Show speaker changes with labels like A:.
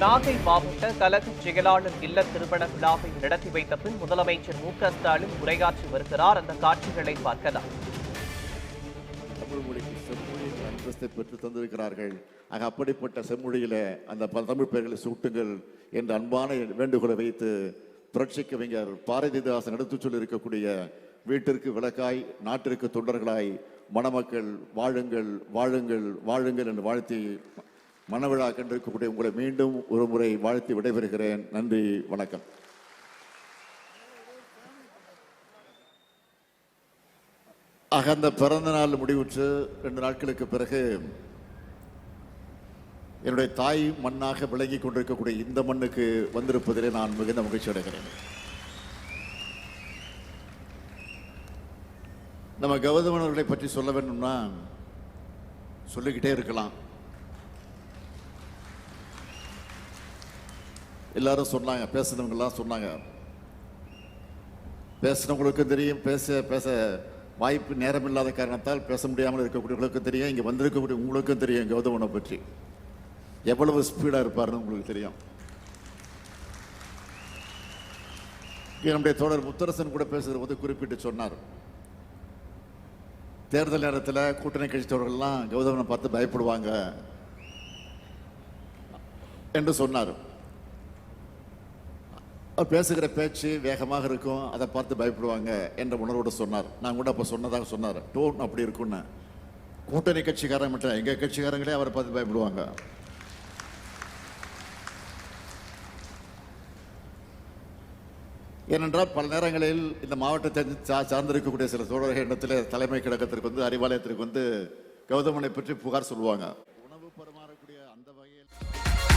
A: நாகை மாவட்ட கழக செயலாளர் இல்ல திருமண விழாவை நடத்தி வைத்த பின் முதலமைச்சர் மு.க.ஸ்டாலின் உரையாற்றி வருகிறார். அந்த காட்சிகளை பார்க்கலாம்.
B: தமிழ் மொழிக்கு செம்மொழியின் அந்தஸ்தை பெற்று தந்திருக்கிறார்கள். ஆக அப்படிப்பட்ட செம்மொழியில அந்த தமிழ் பெயர்களை சூட்டுங்கள் என்ற அன்பான வேண்டுகோளை வைத்து புரட்சி கவிஞர் பாரதிதாசன் எடுத்துச் சொல்லி இருக்கக்கூடிய வீட்டிற்கு விளக்காய் நாட்டிற்கு தொண்டர்களாய் மணமக்கள் வாழுங்கள் வாழுங்கள் வாழுங்கள் என்று வாழ்த்தி மணவிழா கண்டிருக்கக்கூடிய உங்களை மீண்டும் ஒரு முறை வாழ்த்தி விடைபெறுகிறேன். நன்றி, வணக்கம். ஆக அந்த பிறந்த நாள் முடிவுற்று 2 நாட்களுக்கு பிறகு என்னுடைய தாய் மண்ணாக விளங்கி கொண்டிருக்கக்கூடிய இந்த மண்ணுக்கு வந்திருப்பதிலே நான் மிகுந்த மகிழ்ச்சி அடைகிறேன். நம்ம கௌதமனவர்களை பற்றி சொல்ல வேண்டும்னா சொல்லிக்கிட்டே இருக்கலாம். எல்லாரும் சொன்னாங்க, பேசுனவங்கெல்லாம் சொன்னாங்க. பேசுனவங்களுக்கும் தெரியும், பேச பேச வாய்ப்பு நேரம் இல்லாத காரணத்தால் பேச முடியாமல் இருக்கக்கூடியவங்களுக்கும் தெரியும், இங்கே வந்திருக்கக்கூடிய உங்களுக்கும் தெரியும் கௌதமனை பற்றி எவ்வளவு ஸ்பீடாக இருப்பாருன்னு உங்களுக்கு தெரியும். நம்முடைய தோழர் முத்தரசன் கூட பேசுகிற போது குறிப்பிட்டு சொன்னார், தேர்தல் நேரத்தில் கூட்டணி கட்சி தோழர்கள்லாம் கௌதமனை பார்த்து பயப்படுவாங்க என்று சொன்னார். பேசுகிற பேச்சு வேகமாக இருக்கும், அதை பார்த்து பயப்படுவாங்க என்ற உணர்வோடு சொன்னார். நான் கூட அப்போ சொன்னதாக சொன்னார், டோன் அப்படி இருக்குன்னு. கூட்டணி கட்சிக்காரங்க மட்டும் எங்கள் கட்சிக்காரங்களே அவரை பார்த்து பயப்படுவாங்க. ஏனென்றால் பல நேரங்களில் இந்த மாவட்டத்தை சார்ந்திருக்கக்கூடிய சில தோழர்கள் இடத்துல தலைமை கழகத்திற்கு வந்து அறிவாலயத்திற்கு வந்து கௌதமனை பற்றி புகார் சொல்லுவாங்க. உணவு பரிமாறக்கூடிய அந்த வகையில்